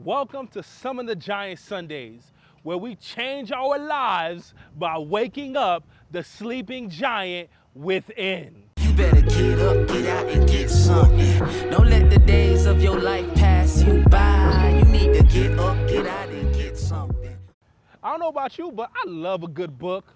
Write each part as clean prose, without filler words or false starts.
Welcome to Some of the Giant Sundays, where we change our lives by waking up the sleeping giant within. You better get up, get out, and get something. Don't let the days of your life pass you by. You need to get up, get out, and get something. I don't know about you, but I love a good book.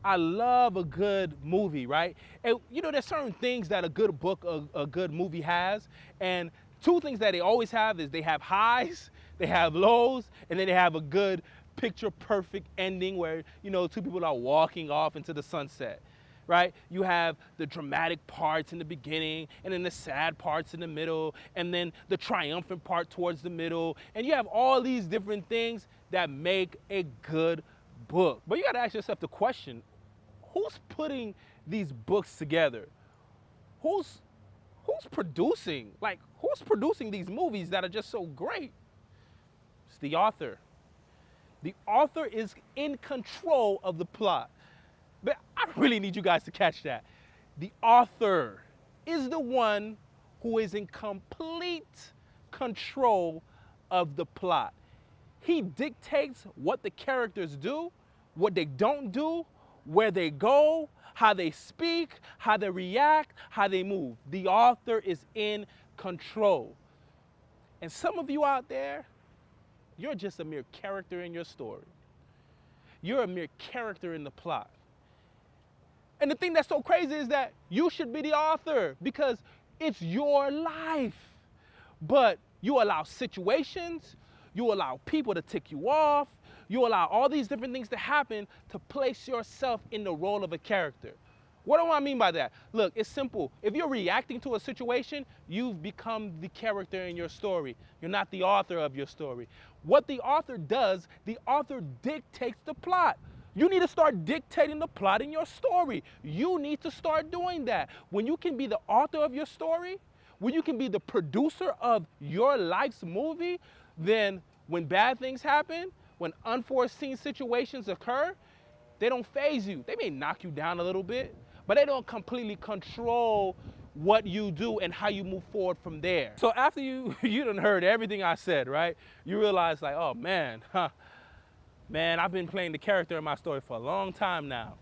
I love a good movie, right? And you know, there's certain things that a good book, a good movie has. And two things that they always have is they have highs, they have lows, and then they have a good picture perfect ending where, you know, two people are walking off into the sunset, right? You have the dramatic parts in the beginning, and then the sad parts in the middle, and then the triumphant part towards the middle. And you have all these different things that make a good book. But you gotta ask yourself the question, who's putting these books together? Who's producing? Like, who's producing these movies that are just so great? It's the author. The author is in control of the plot. But I really need you guys to catch that. The author is the one who is in complete control of the plot. He dictates what the characters do, what they don't do, where they go, how they speak, how they react, how they move. The author is in control. And some of you out there, you're just a mere character in your story. You're a mere character in the plot. And the thing that's so crazy is that you should be the author because it's your life. But you allow situations, you allow people to tick you off, you allow all these different things to happen to place yourself in the role of a character. What do I mean by that? Look, it's simple. If you're reacting to a situation, you've become the character in your story. You're not the author of your story. What the author does, the author dictates the plot. You need to start dictating the plot in your story. You need to start doing that. When you can be the author of your story, when you can be the producer of your life's movie, then when bad things happen, when unforeseen situations occur, they don't faze you. They may knock you down a little bit, but they don't completely control what you do and how you move forward from there. So after you done heard everything I said, right? You realize like, oh man, man, I've been playing the character in my story for a long time now.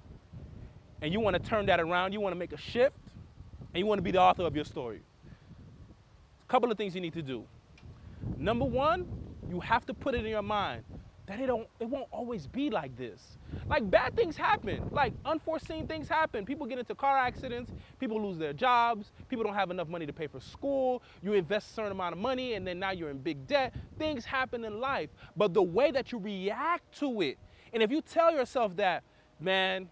And you want to turn that around, you want to make a shift, and you want to be the author of your story. A couple of things you need to do. Number one, you have to put it in your mind that it won't always be like this. Like bad things happen, like unforeseen things happen. People get into car accidents, people lose their jobs, people don't have enough money to pay for school, you invest a certain amount of money and then now you're in big debt. Things happen in life, but the way that you react to it, and if you tell yourself that, man,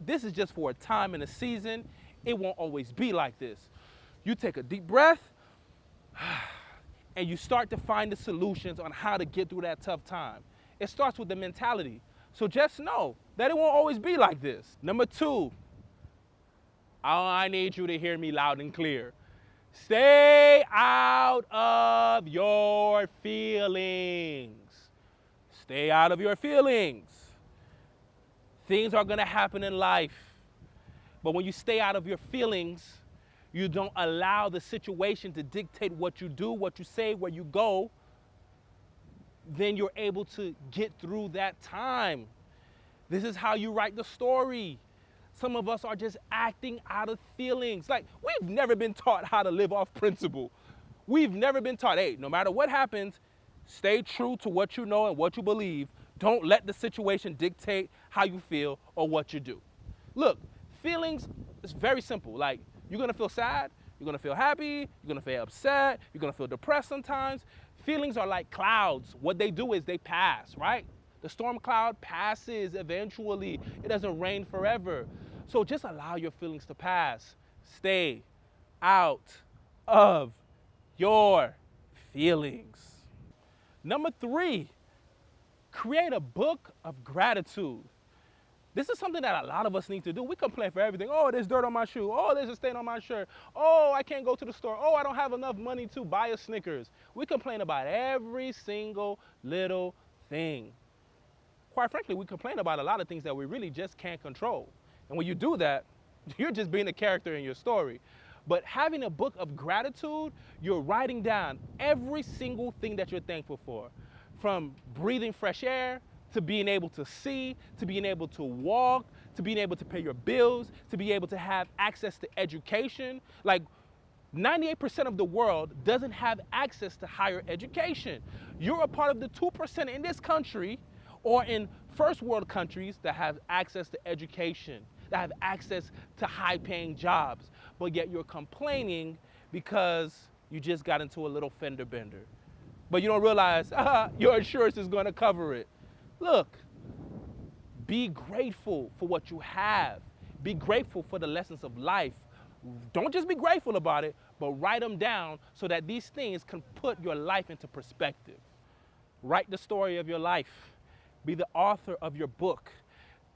this is just for a time and a season, it won't always be like this. You take a deep breath, and you start to find the solutions on how to get through that tough time. It starts with the mentality. So just know that it won't always be like this. Number two, I need you to hear me loud and clear. Stay out of your feelings. Stay out of your feelings. Things are gonna happen in life, but when you stay out of your feelings, you don't allow the situation to dictate what you do, what you say, where you go, then you're able to get through that time. This is how you write the story. Some of us are just acting out of feelings. Like, we've never been taught how to live off principle. We've never been taught, hey, no matter what happens, stay true to what you know and what you believe. Don't let the situation dictate how you feel or what you do. Look, feelings is very simple. Like, you're gonna feel sad, you're gonna feel happy, you're gonna feel upset, you're gonna feel depressed sometimes. Feelings are like clouds. What they do is they pass, right? The storm cloud passes eventually. It doesn't rain forever. So just allow your feelings to pass. Stay out of your feelings. Number three, create a book of gratitude. This is something that a lot of us need to do. We complain for everything. Oh, there's dirt on my shoe. Oh, there's a stain on my shirt. Oh, I can't go to the store. Oh, I don't have enough money to buy a Snickers. We complain about every single little thing. Quite frankly, we complain about a lot of things that we really just can't control. And when you do that, you're just being a character in your story. But having a book of gratitude, you're writing down every single thing that you're thankful for. From breathing fresh air, to being able to see, to being able to walk, to being able to pay your bills, to be able to have access to education. Like 98% of the world doesn't have access to higher education. You're a part of the 2% in this country or in first world countries that have access to education, that have access to high paying jobs, but yet you're complaining because you just got into a little fender bender. But you don't realize your insurance is gonna cover it. Look, be grateful for what you have. Be grateful for the lessons of life. Don't just be grateful about it, but write them down so that these things can put your life into perspective. Write the story of your life. Be the author of your book.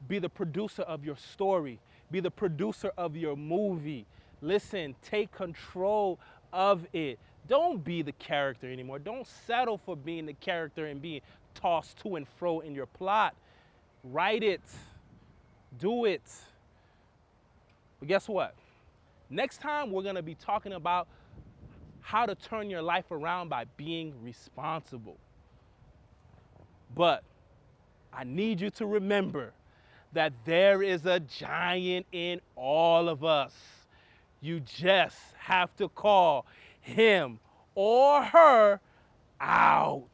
Be the producer of your story. Be the producer of your movie. Listen, take control of it. Don't be the character anymore. Don't settle for being the character and being tossed to and fro in your plot. Write it. Do it. But guess what? Next time, we're going to be talking about how to turn your life around by being responsible. But I need you to remember that there is a giant in all of us. You just have to call him or her out.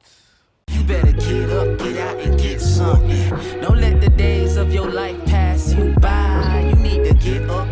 You better get up, get out, and get something. Don't let the days of your life pass you by. You need to get up,